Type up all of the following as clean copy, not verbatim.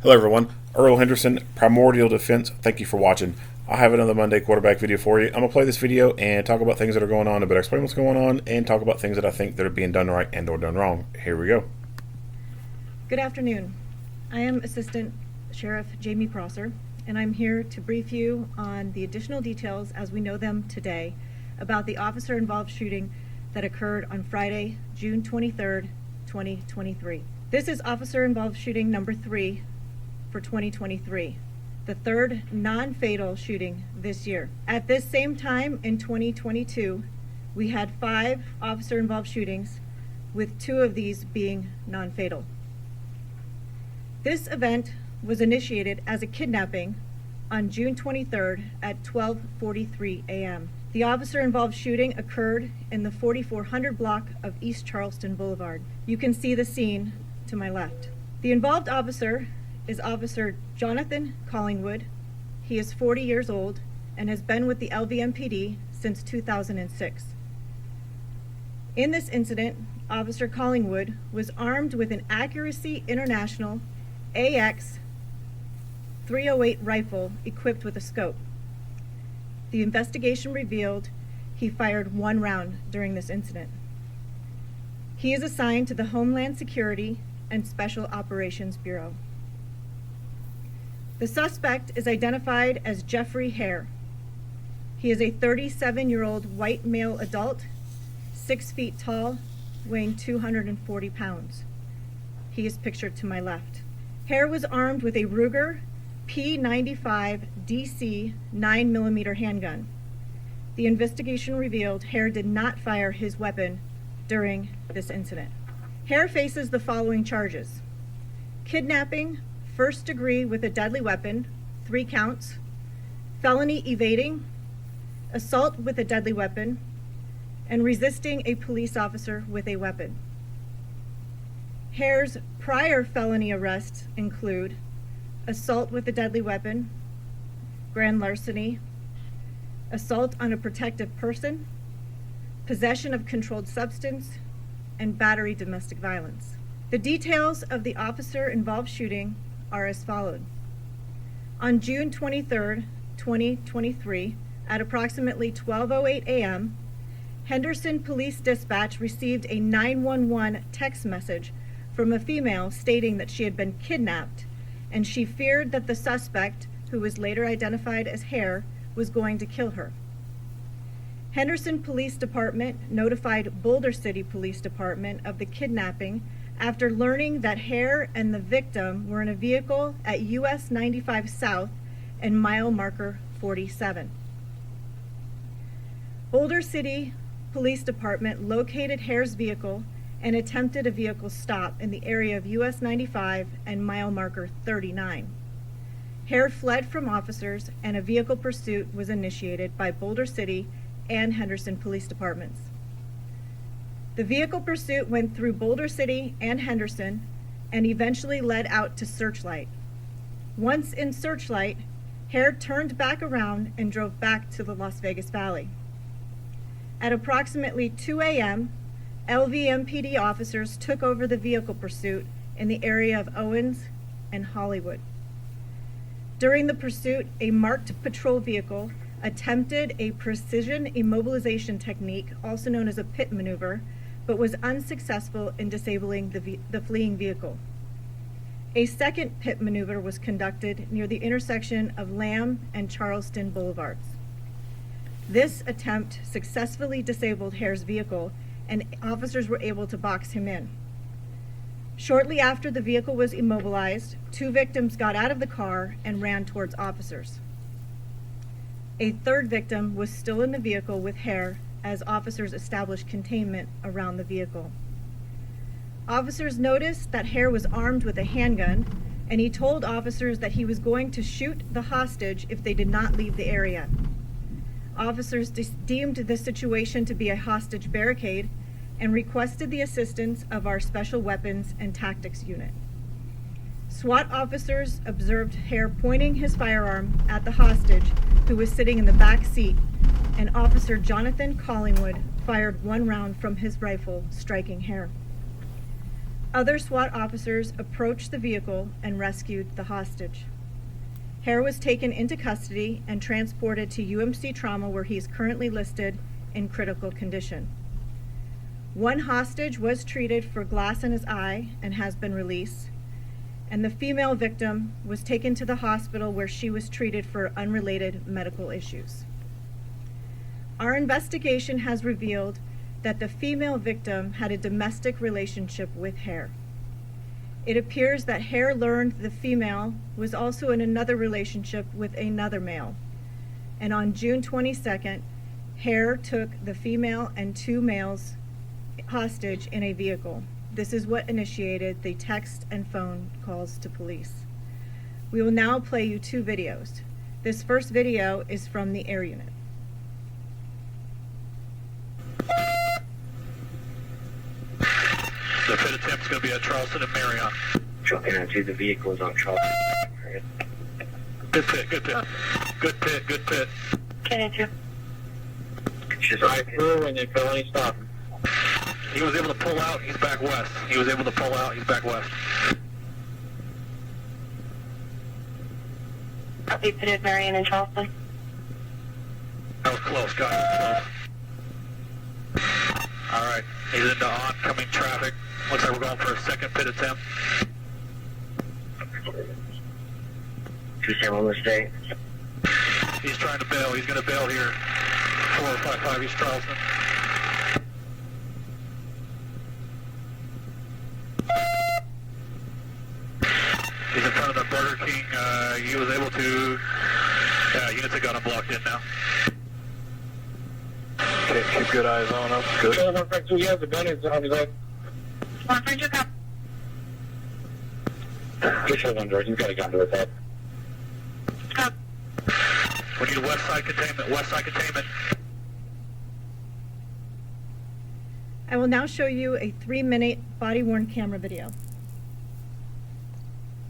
Hello everyone, Earl Henderson, Primordial Defense. Thank you for watching. I have another Monday quarterback video for you. I'm going to play this video and talk about things that are going on, a bit explain what's going on, and talk about things that I think that are being done right and or done wrong. Here we go. Good afternoon. I am Assistant Sheriff Jamie Prosser, and I'm here to brief you on the additional details as we know them today about the officer-involved shooting that occurred on Friday, June 23rd, 2023. This is officer-involved shooting number 3 for 2023, the third non-fatal shooting this year. At this same time in 2022, we had 5 officer-involved shootings, with 2 of these being non-fatal. This event was initiated as a kidnapping on June 23rd at 12:43 a.m. The officer-involved shooting occurred in the 4400 block of East Charleston Boulevard. You can see the scene to my left. The involved officer is Officer Jonathan Collingwood. He is 40 years old and has been with the LVMPD since 2006. In this incident, Officer Collingwood was armed with an Accuracy International AX 308 rifle equipped with a scope. The investigation revealed he fired 1 round during this incident. He is assigned to the Homeland Security and Special Operations Bureau. The suspect is identified as Jeffrey Hare. He is a 37-year-old white male adult, 6 feet tall, weighing 240 pounds. He is pictured to my left. Hare was armed with a Ruger P95 DC 9mm handgun. The investigation revealed Hare did not fire his weapon during this incident. Hare faces the following charges: kidnapping, first degree with a deadly weapon, 3 counts, felony evading, assault with a deadly weapon, and resisting a police officer with a weapon. Hare's prior felony arrests include assault with a deadly weapon, grand larceny, assault on a protected person, possession of controlled substance, and battery domestic violence. The details of the officer-involved shooting are as followed. On June 23rd, 2023, at approximately 12:08 a.m., Henderson Police Dispatch received a 911 text message from a female stating that she had been kidnapped and she feared that the suspect, who was later identified as Hare, was going to kill her. Henderson Police Department notified Boulder City Police Department of the kidnapping after learning that Hare and the victim were in a vehicle at US 95 South and mile marker 47. Boulder City Police Department located Hare's vehicle and attempted a vehicle stop in the area of US 95 and mile marker 39. Hare fled from officers and a vehicle pursuit was initiated by Boulder City and Henderson Police Departments. The vehicle pursuit went through Boulder City and Henderson and eventually led out to Searchlight. Once in Searchlight, Hare turned back around and drove back to the Las Vegas Valley. At approximately 2 a.m., LVMPD officers took over the vehicle pursuit in the area of Owens and Hollywood. During the pursuit, a marked patrol vehicle attempted a precision immobilization technique, also known as a pit maneuver, but was unsuccessful in disabling the fleeing vehicle. A second pit maneuver was conducted near the intersection of Lamb and Charleston Boulevards. This attempt successfully disabled Hare's vehicle and officers were able to box him in. Shortly after the vehicle was immobilized, 2 victims got out of the car and ran towards officers. A third victim was still in the vehicle with Hare as officers established containment around the vehicle. Officers noticed that Hare was armed with a handgun, and he told officers that he was going to shoot the hostage if they did not leave the area. Officers deemed the situation to be a hostage barricade and requested the assistance of our Special Weapons and Tactics Unit. SWAT officers observed Hare pointing his firearm at the hostage, who was sitting in the back seat, and Officer Jonathan Collingwood fired 1 round from his rifle, striking Hare. Other SWAT officers approached the vehicle and rescued the hostage. Hare was taken into custody and transported to UMC Trauma, where he is currently listed in critical condition. One hostage was treated for glass in his eye and has been released, and the female victim was taken to the hospital where she was treated for unrelated medical issues. Our investigation has revealed that the female victim had a domestic relationship with Hare. It appears that Hare learned the female was also in another relationship with another male, and on June 22nd, Hare took the female and two males hostage in a vehicle. This is what initiated the text and phone calls to police. We will now play you two videos. This first video is from the air unit. The pit attempt's going to be at Charleston and Marion. Trucking into the vehicles on Charleston. Good pit, good pit. Good pit, good pit. Just right through and then felony stop. He was able to pull out, he's back west. He was able to pull out, he's back west. Copy, pitted Marion and Charleston. That was close, got it, close. Alright, he's into oncoming traffic. Looks like we're going for a second pit attempt. 2-7 on this day. He's trying to bail, he's going to bail here. 4055 East Charleston. He's in front of the Burger King. He was able to... units have got him blocked in now. Okay, keep good eyes on him. Good. He has the gun on his head. Get your gun, George. He's got a gun to his head. We need west side containment, west side containment. I will now show you a 3-minute body-worn camera video.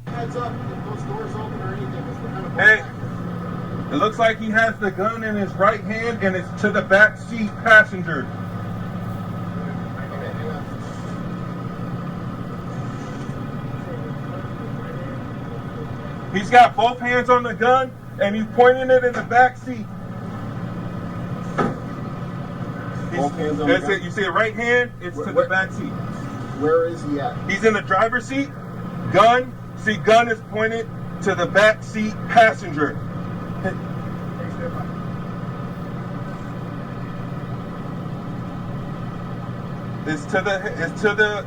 Heads up, if those doors open or anything, it's the kind of Hey, it looks like he has the gun in his right hand and it's to the back seat passenger. He's got both hands on the gun and he's pointing it in the back seat. Both hands on That's the gun? it. You see it right hand, it's to the back seat. Where is he at? He's in the driver's seat, gun. See, gun is pointed to the back seat passenger. It's to the.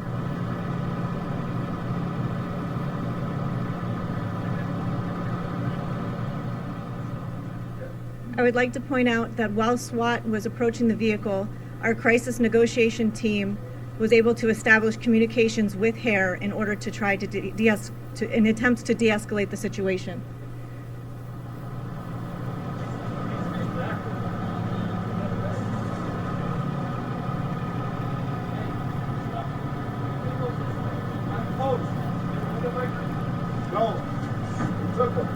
I would like to point out that while SWAT was approaching the vehicle, our crisis negotiation team was able to establish communications with Hare in order to try to in attempts to de-escalate the situation. No. He took him.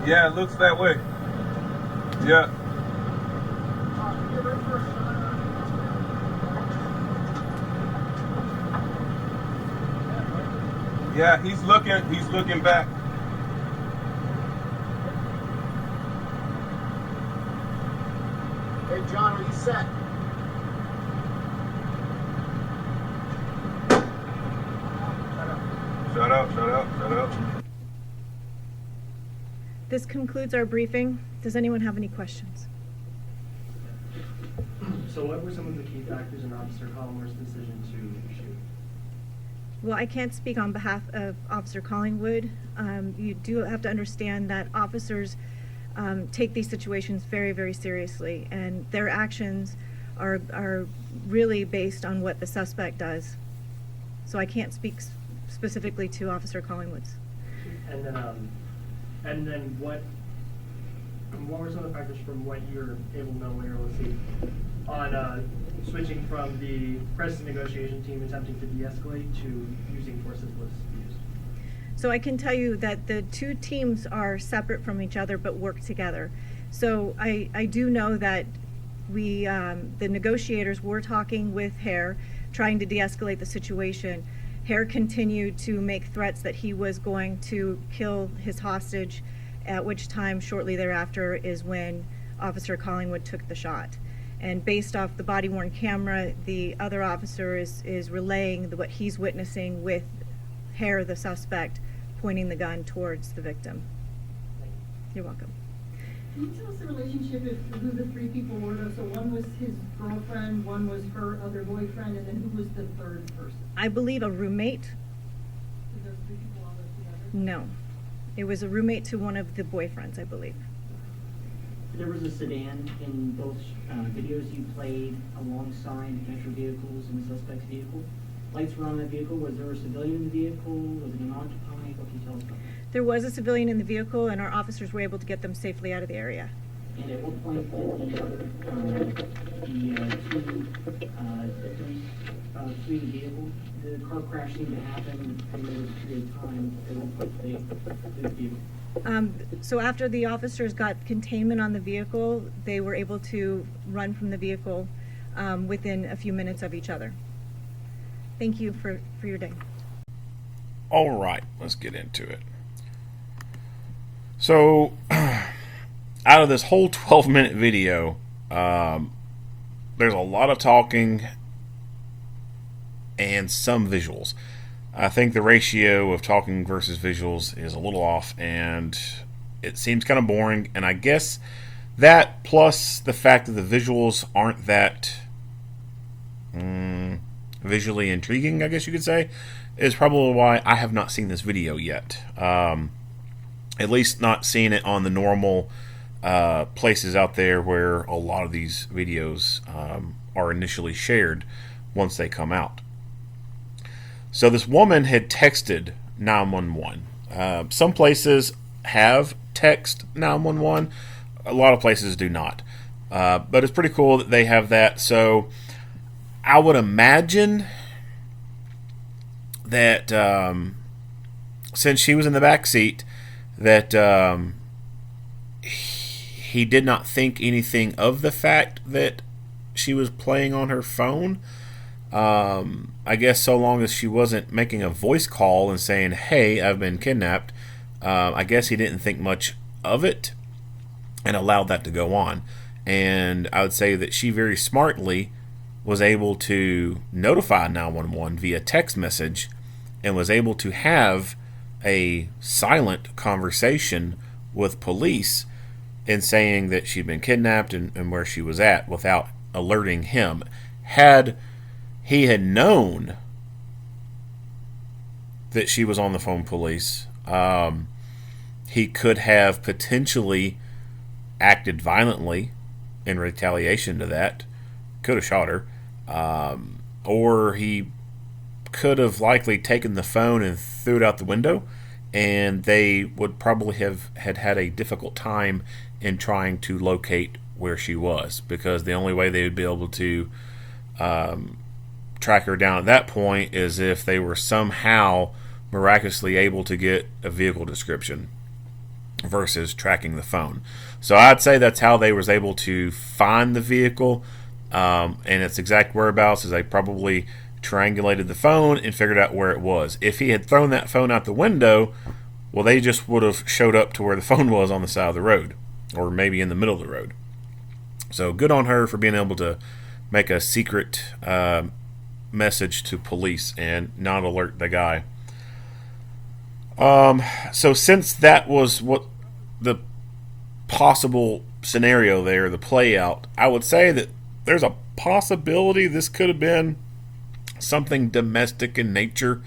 Yeah, it looks that way. Yeah. Yeah, he's looking back. Hey, John. set. Shut up, shut up, shut up. This concludes our briefing. Does anyone have any questions? So what were some of the key factors in Officer Collingwood's decision to shoot? Well, I can't speak on behalf of Officer Collingwood. You do have to understand that officers take these situations very, very seriously, and their actions are really based on what the suspect does. So I can't speak specifically to Officer Collingwood's. And then what were some of the factors from what you're able to know, what you're able to see, on switching from the crisis negotiation team attempting to de-escalate to using force as was used? So I can tell you that the two teams are separate from each other but work together. So I do know that the negotiators were talking with Hare, trying to de-escalate the situation. Hare continued to make threats that he was going to kill his hostage, at which time shortly thereafter is when Officer Collingwood took the shot. And based off the body-worn camera, the other officer is relaying what he's witnessing with Hare, the suspect, pointing the gun towards the victim. You're welcome. Can you tell us the relationship of who the three people were? So one was his girlfriend, one was her other boyfriend, and then who was the third person? I believe a roommate. Did those three people all live together? No. It was a roommate to one of the boyfriends, I believe. There was a sedan in both videos you played alongside the captured vehicles and the suspect's vehicle. Lights were on that vehicle. Was there a civilian in the vehicle? Was it an occupant? What can you tell us about that? There was a civilian in the vehicle, and our officers were able to get them safely out of the area. And at what point did the two victims flee the vehicle? The car crash seemed to happen over a period of time. At what point did they flee the vehicle? So after the officers got containment on the vehicle, they were able to run from the vehicle within a few minutes of each other. Thank you for your day. All right, let's get into it. So, out of this whole 12-minute video, there's a lot of talking and some visuals. I think the ratio of talking versus visuals is a little off, and it seems kind of boring. And I guess that, plus the fact that the visuals aren't that visually intriguing, I guess you could say, is probably why I have not seen this video yet. At least not seeing it on the normal places out there where a lot of these videos are initially shared once they come out. So this woman had texted 911. Some places have text 911. A lot of places do not. But it's pretty cool that they have that. So I would imagine that since she was in the back seat, that he did not think anything of the fact that she was playing on her phone. I guess so long as she wasn't making a voice call and saying, "Hey, I've been kidnapped," I guess he didn't think much of it and allowed that to go on. And I would say that she very smartly was able to notify 911 via text message and was able to have a silent conversation with police in saying that she'd been kidnapped and where she was at without alerting him. Had he had known that she was on the phone with police, he could have potentially acted violently in retaliation to that. Could have shot her. Or he could have likely taken the phone and threw it out the window, and they would probably have had a difficult time in trying to locate where she was, because the only way they would be able to track her down at that point is if they were somehow miraculously able to get a vehicle description versus tracking the phone. So I'd say that's how they was able to find the vehicle and its exact whereabouts, is they probably triangulated the phone and figured out where it was. If he had thrown that phone out the window, well, they just would have showed up to where the phone was on the side of the road, or maybe in the middle of the road. So good on her for being able to make a secret message to police and not alert the guy. So since that was what the possible scenario there, the play out, I would say that there's a possibility this could have been something domestic in nature.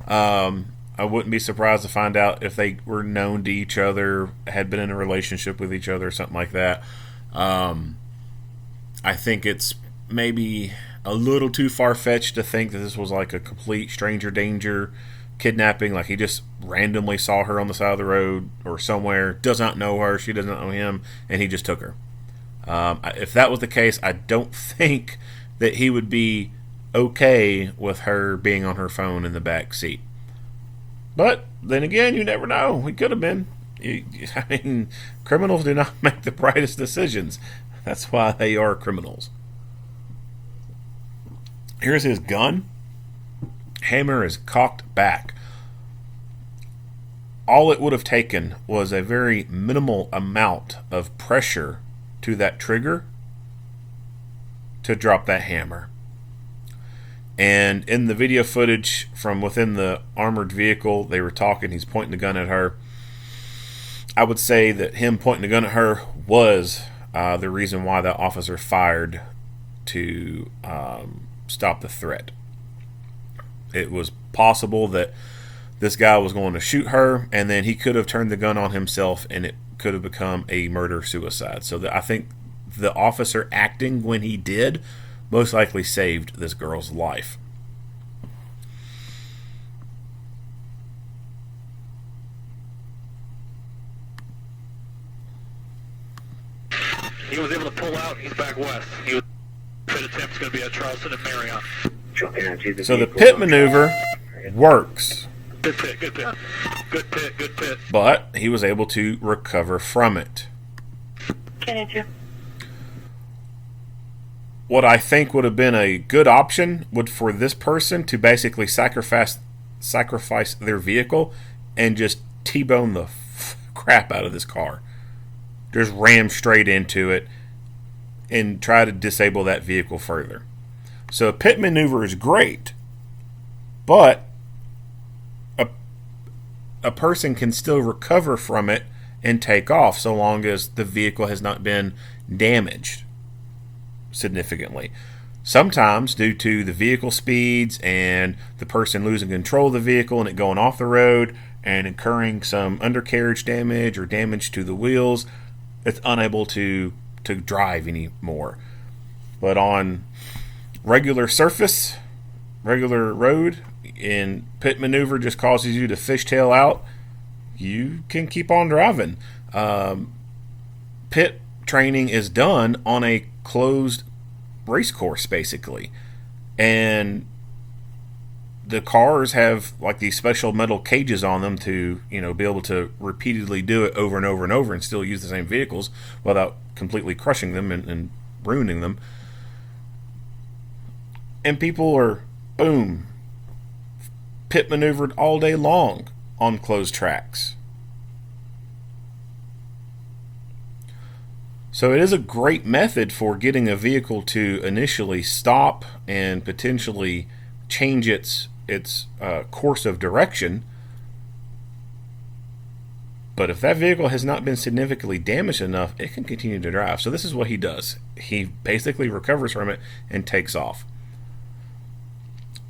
I wouldn't be surprised to find out if they were known to each other, had been in a relationship with each other, something like that. I think it's maybe a little too far-fetched to think that this was like a complete stranger danger kidnapping, like he just randomly saw her on the side of the road or somewhere, does not know her, she doesn't know him, and he just took her. If that was the case, I don't think that he would be okay with her being on her phone in the back seat. But then again, you never know. He could have been. I mean, criminals do not make the brightest decisions. That's why they are criminals. Here's his gun. Hammer is cocked back. All it would have taken was a very minimal amount of pressure to that trigger to drop that hammer. And in the video footage from within the armored vehicle, they were talking, he's pointing the gun at her. I would say that him pointing the gun at her was the reason why the officer fired to stop the threat. It was possible that this guy was going to shoot her, and then he could have turned the gun on himself, and it could have become a murder-suicide. So I think the officer acting when he did most likely saved this girl's life. He was able to pull out. He's back west. He was pit attempt's going to be at Charleston and Marion. So the pit maneuver works. Good pit, good pit. Good pit, good pit. But he was able to recover from it. What I think would have been a good option would for this person to basically sacrifice their vehicle and just T-bone the crap out of this car. Just ram straight into it and try to disable that vehicle further. So a pit maneuver is great, but a person can still recover from it and take off so long as the vehicle has not been damaged significantly. Sometimes due to the vehicle speeds and the person losing control of the vehicle and it going off the road and incurring some undercarriage damage or damage to the wheels, it's unable to drive anymore. But on regular surface, regular road, and pit maneuver just causes you to fishtail out, you can keep on driving. Pit training is done on a closed race course basically, and the cars have like these special metal cages on them to be able to repeatedly do it over and over and over and still use the same vehicles without completely crushing them and ruining them. And people are boom pit maneuvered all day long on closed tracks. So it is a great method for getting a vehicle to initially stop and potentially change its course of direction. But if that vehicle has not been significantly damaged enough, it can continue to drive. So this is what he does. He basically recovers from it and takes off.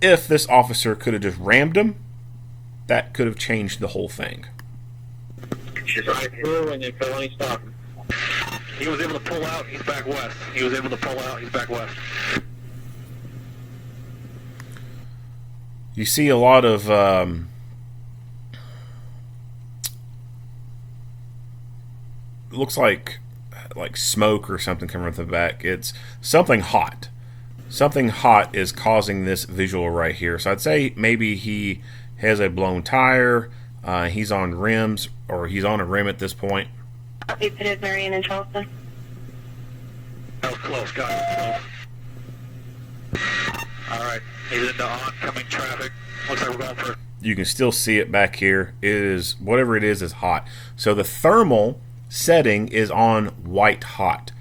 If this officer could have just rammed him, that could have changed the whole thing. She's right through and then felony stop. He was able to pull out. He's back west. He was able to pull out. He's back west. You see a lot of looks like smoke or something coming from the back. It's something hot. Something hot is causing this visual right here. So I'd say maybe he has a blown tire. He's on rims, or he's on a rim at this point. He pitted Marion and Charleston. That was close, got it. Close. All right, he's into oncoming traffic. Looks like we're going for. You can still see it back here. It is, whatever it is hot. So the thermal setting is on white hot.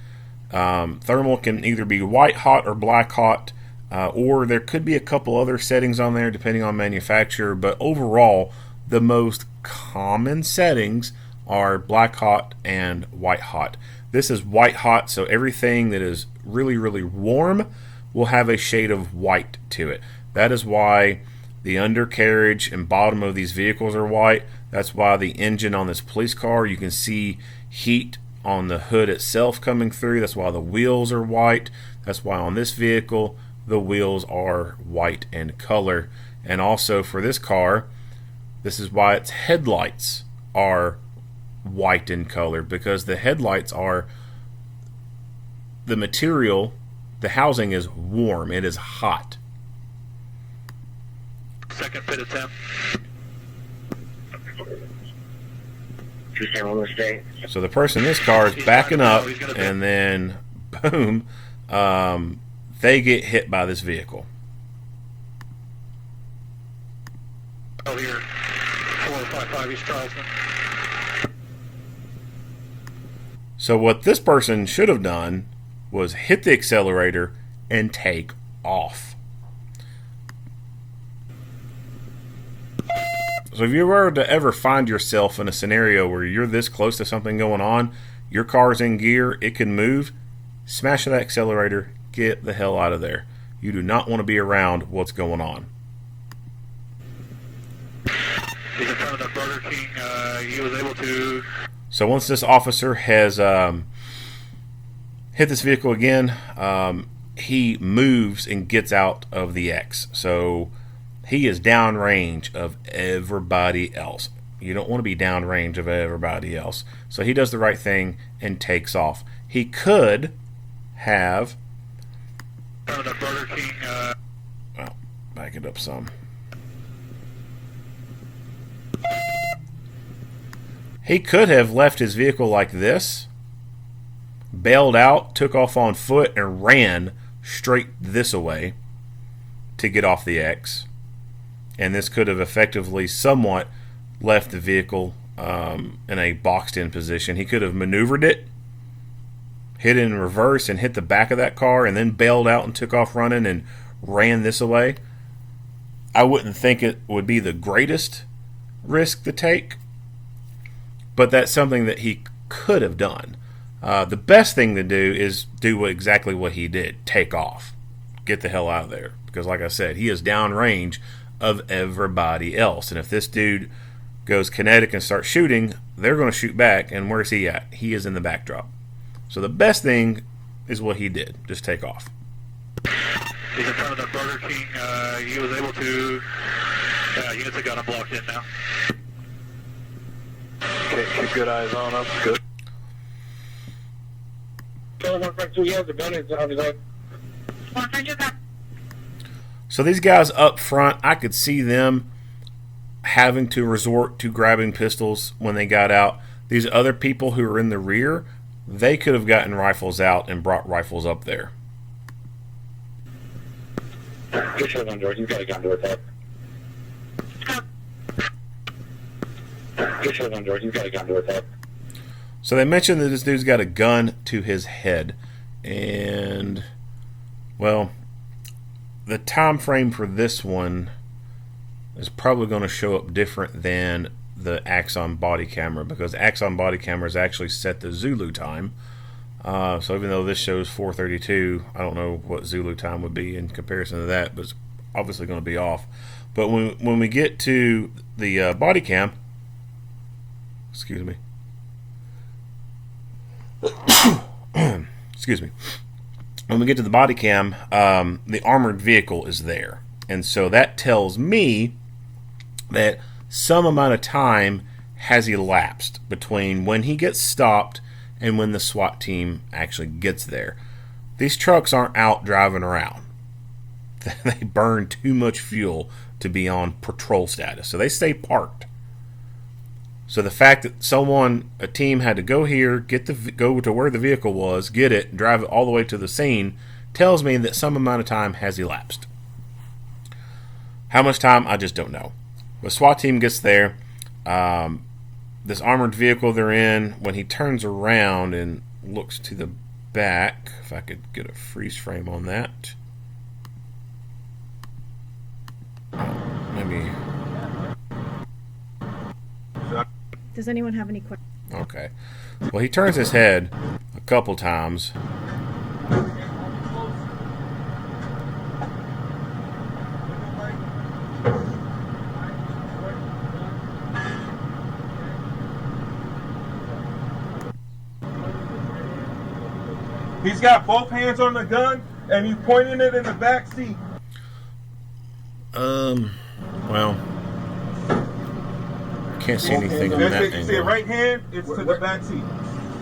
Thermal can either be white hot or black hot, or there could be a couple other settings on there depending on manufacturer, but overall the most common settings are black hot and white hot. This is white hot, so everything that is really, really warm will have a shade of white to it. That is why the undercarriage and bottom of these vehicles are white. That's why the engine on this police car, you can see heat on the hood itself coming through. That's why the wheels are white. That's why on this vehicle the wheels are white in color. And also for this car, this is why its headlights are white in color, because the headlights are, the material, the housing is warm, it is hot. Second pit attempt. So the person in this car is backing up, and then boom, they get hit by this vehicle. Oh, here, 4055 East Charleston. So what this person should have done was hit the accelerator and take off. So if you were to ever find yourself in a scenario where you're this close to something going on, your car's in gear, it can move, smash that accelerator, get the hell out of there. You do not want to be around what's going on. He's in front of the Burger King. He was able to... So once this officer has hit this vehicle again, he moves and gets out of the X. So he is downrange of everybody else. You don't want to be downrange of everybody else. So he does the right thing and takes off. He could have... Front of the Burger King. Well, back it up some. He could have left his vehicle like this, bailed out, took off on foot, and ran straight this way to get off the X. And this could have effectively somewhat left the vehicle in a boxed-in position. He could have maneuvered it, hit it in reverse, and hit the back of that car, and then bailed out and took off running and ran this away. I wouldn't think it would be the greatest risk to take, but that's something that he could have done. The best thing to do is do exactly what he did. Take off. Get the hell out of there. Because like I said, he is downrange of everybody else. And if this dude goes kinetic and starts shooting, they're going to shoot back. And where's he at? He is in the backdrop. So the best thing is what he did. Just take off. He's in front of the Burger King. He was able to... units have got him blocked in now. Okay, keep good eyes on him. Good. So these guys up front, I could see them having to resort to grabbing pistols when they got out. These other people who are in the rear, they could have gotten rifles out and brought rifles up there. Get your gun, George. You've got a gun to attack. Get your gun, George. You've got a gun to attack. So they mentioned that this dude's got a gun to his head. And, well, the time frame for this one is probably going to show up different than the Axon body camera, because Axon body cameras actually set the Zulu time. So even though this shows 4:32, I don't know what Zulu time would be in comparison to that, but it's obviously going to be off. But when we get to the body cam, excuse me, excuse me, when we get to the body cam, the armored vehicle is there, and so that tells me that some amount of time has elapsed between when he gets stopped and when the SWAT team actually gets there. These trucks aren't out driving around. They burn too much fuel to be on patrol status, so they stay parked. So the fact that a team had to go here, go to where the vehicle was, get it, drive it all the way to the scene, tells me that some amount of time has elapsed. How much time, I just don't know. The SWAT team gets there. This armored vehicle they're in, when he turns around and looks to the back, if I could get a freeze frame on that. Maybe. Does anyone have any questions? Okay. Well, he turns his head a couple times. He's got both hands on the gun and he's pointing it in the back seat. Well, can't see anything on that See angle. right hand, it's to the back seat.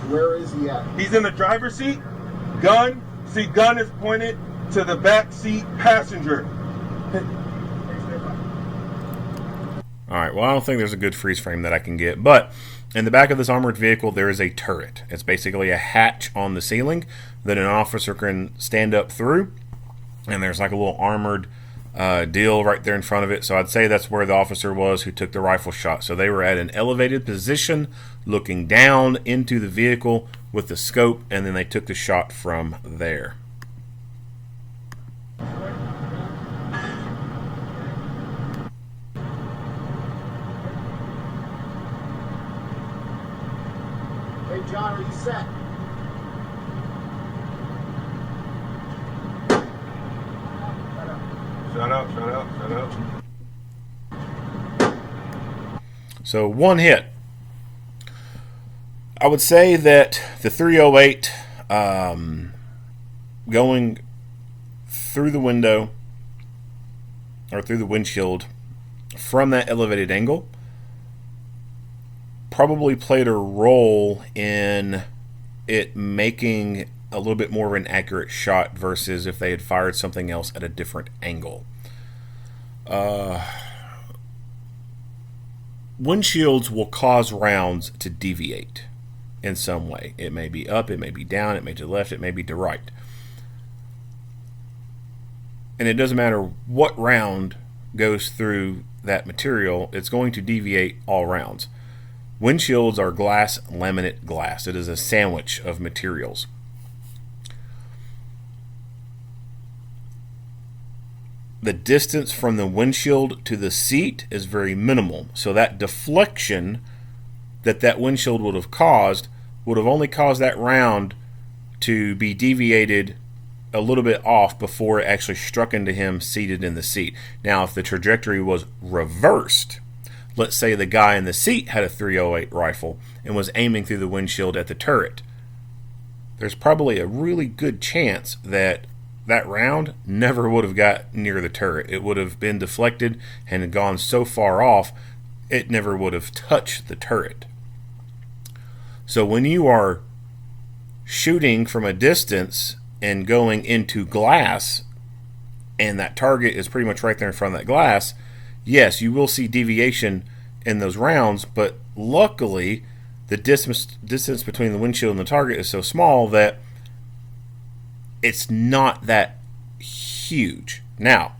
Where is he at? He's in the driver's seat. Gun, see, gun is pointed to the back seat passenger. All right, well, I don't think there's a good freeze frame that I can get, but in the back of this armored vehicle, there is a turret. It's basically a hatch on the ceiling that an officer can stand up through, and there's like a little armored deal right there in front of it. So I'd say that's where the officer was who took the rifle shot. So they were at an elevated position looking down into the vehicle with the scope, and then they took the shot from there. Hey, John, are you set? Shut up, shut up, shut up. So one hit. I would say that the 308 going through the window or through the windshield from that elevated angle probably played a role in it making a little bit more of an accurate shot versus if they had fired something else at a different angle. Windshields will cause rounds to deviate in some way. It may be up, it may be down, it may be to the left, it may be to right. And it doesn't matter what round goes through that material, it's going to deviate all rounds. Windshields are glass, laminate glass. It is a sandwich of materials. The distance from the windshield to the seat is very minimal. So that deflection that windshield would have caused would have only caused that round to be deviated a little bit off before it actually struck into him seated in the seat. Now, if the trajectory was reversed, let's say the guy in the seat had a 308 rifle and was aiming through the windshield at the turret, there's probably a really good chance that that round never would have got near the turret. It would have been deflected and had gone so far off, it never would have touched the turret. So when you are shooting from a distance and going into glass, and that target is pretty much right there in front of that glass, yes, you will see deviation in those rounds, but luckily the distance between the windshield and the target is so small that it's not that huge. Now,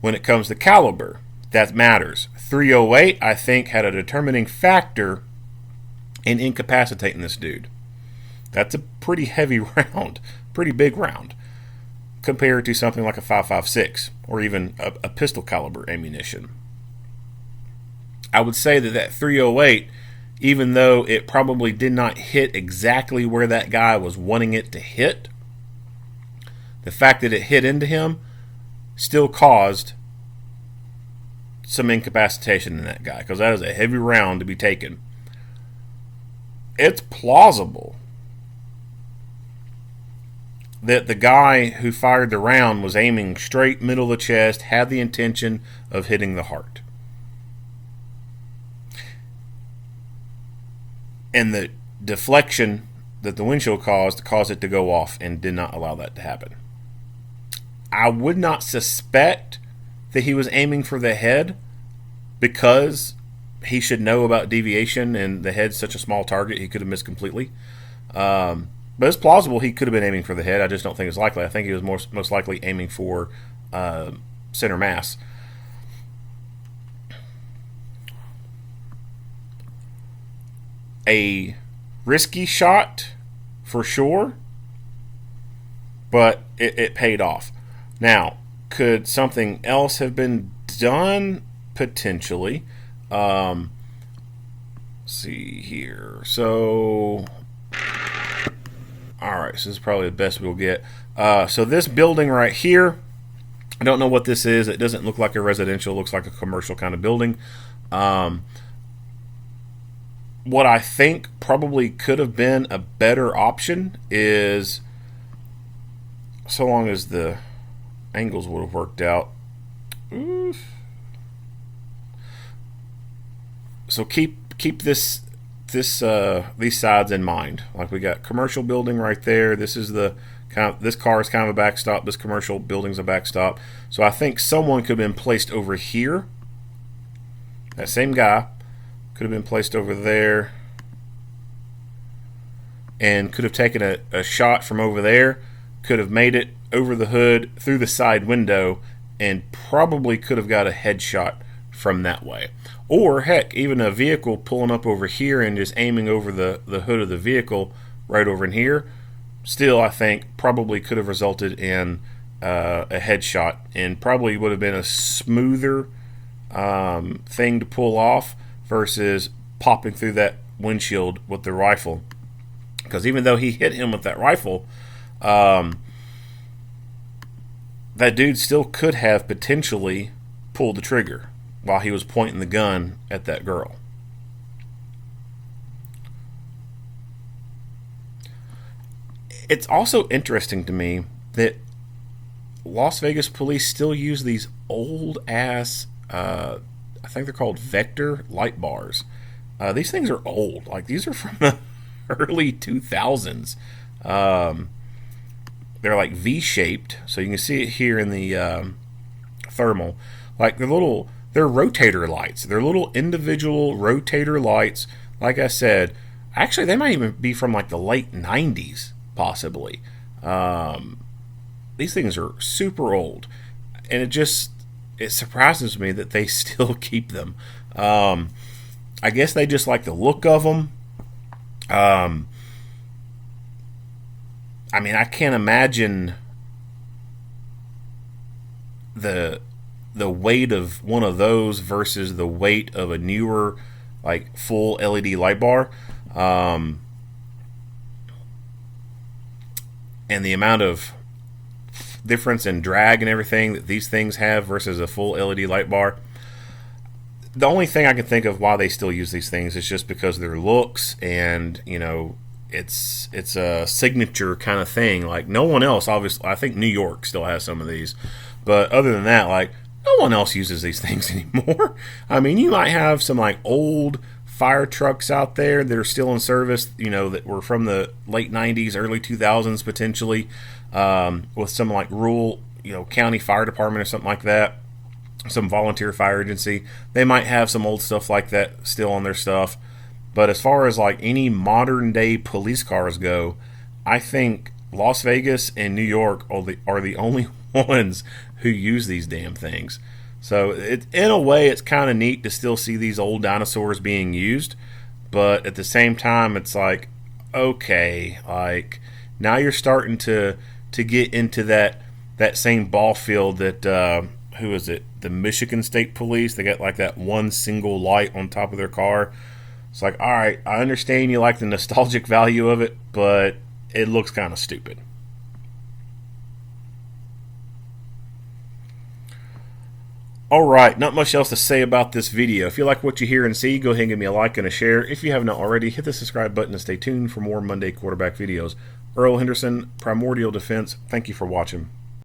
when it comes to caliber, that matters. 308, I think, had a determining factor in incapacitating this dude. That's a pretty heavy round, pretty big round, compared to something like a 5.56 or even a pistol caliber ammunition. I would say that 308, even though it probably did not hit exactly where that guy was wanting it to hit, the fact that it hit into him still caused some incapacitation in that guy, because that is a heavy round to be taken. It's plausible that the guy who fired the round was aiming straight middle of the chest, had the intention of hitting the heart. And the deflection that the windshield caused it to go off and did not allow that to happen. I would not suspect that he was aiming for the head, because he should know about deviation, and the head's such a small target he could have missed completely. But it's plausible he could have been aiming for the head. I just don't think it's likely. I think he was most likely aiming for center mass. A risky shot for sure, but it paid off. Now, could something else have been done? Potentially. See here. So, alright, so this is probably the best we'll get. So this building right here, I don't know what this is. It doesn't look like a residential. It looks like a commercial kind of building. What I think probably could have been a better option is, so long as the angles would have worked out. So keep these sides in mind. Like, we got commercial building right there. This is this car is kind of a backstop. This commercial building's a backstop. So I think someone could have been placed over here. That same guy could have been placed over there, and could have taken a shot from over there, could have made it over the hood through the side window, and probably could have got a headshot from that way. Or heck, even a vehicle pulling up over here and just aiming over the hood of the vehicle right over in here, still I think probably could have resulted in a headshot, and probably would have been a smoother thing to pull off versus popping through that windshield with the rifle. Because even though he hit him with that rifle, that dude still could have potentially pulled the trigger while he was pointing the gun at that girl. It's also interesting to me that Las Vegas police still use these old ass, I think they're called Vector light bars. These things are old. Like, these are from the early 2000s. They're like V-shaped, so you can see it here in the thermal. Like, they're rotator lights. They're little individual rotator lights. Like I said, actually they might even be from like the late 90s, possibly. These things are super old, and it surprises me that they still keep them. I guess they just like the look of them. I mean, I can't imagine the weight of one of those versus the weight of a newer, like, full LED light bar, and the amount of difference in drag and everything that these things have versus a full LED light bar. The only thing I can think of why they still use these things is just because of their looks, and, you know, it's a signature kind of thing. Like, no one else, obviously, I think New York still has some of these, but other than that, like, no one else uses these things anymore. I mean, you might have some like old fire trucks out there that are still in service, you know, that were from the late 90s, early 2000s potentially, with some like rural, you know, county fire department or something like that, some volunteer fire agency. They might have some old stuff like that still on their stuff. But as far as like any modern day police cars go, I think Las Vegas and New York are the only ones who use these damn things. So in a way, it's kind of neat to still see these old dinosaurs being used, but at the same time, it's like, okay, like, now you're starting to get into that same ball field that who is it? The Michigan State Police. They got like that one single light on top of their car. It's like, all right, I understand you like the nostalgic value of it, but it looks kind of stupid. Alright, not much else to say about this video. If you like what you hear and see, go ahead and give me a like and a share. If you have not already, hit the subscribe button and stay tuned for more Monday quarterback videos. Earl Henderson, Primordial Defense, thank you for watching.